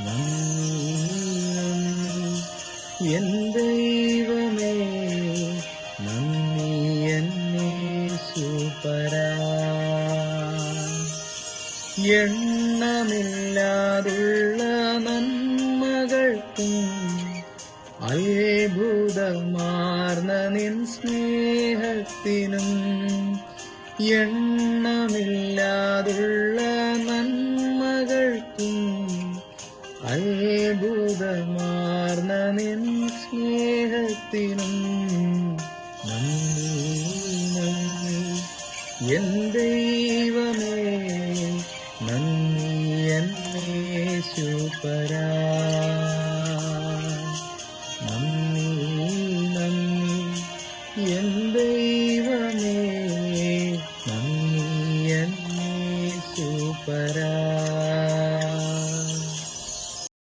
നന്ദി നന്ദി എൻ ദൈവമേ, നന്ദി എന്നേശുപരാ. എണ്ണമില്ലാതുള്ള നന്മകൾക്കും അത്ഭുതമാർന്ന നിൻ സ്നേഹത്തിനും, എണ്ണമില്ലാതുള്ള നന്മകൾക്കും അത്ഭുതമാർന്ന നിൻ സ്നേഹത്തിനും നന്ദി നന്ദി എൻ ദൈവമേ, നന്ദി എന്നേശുപരാ.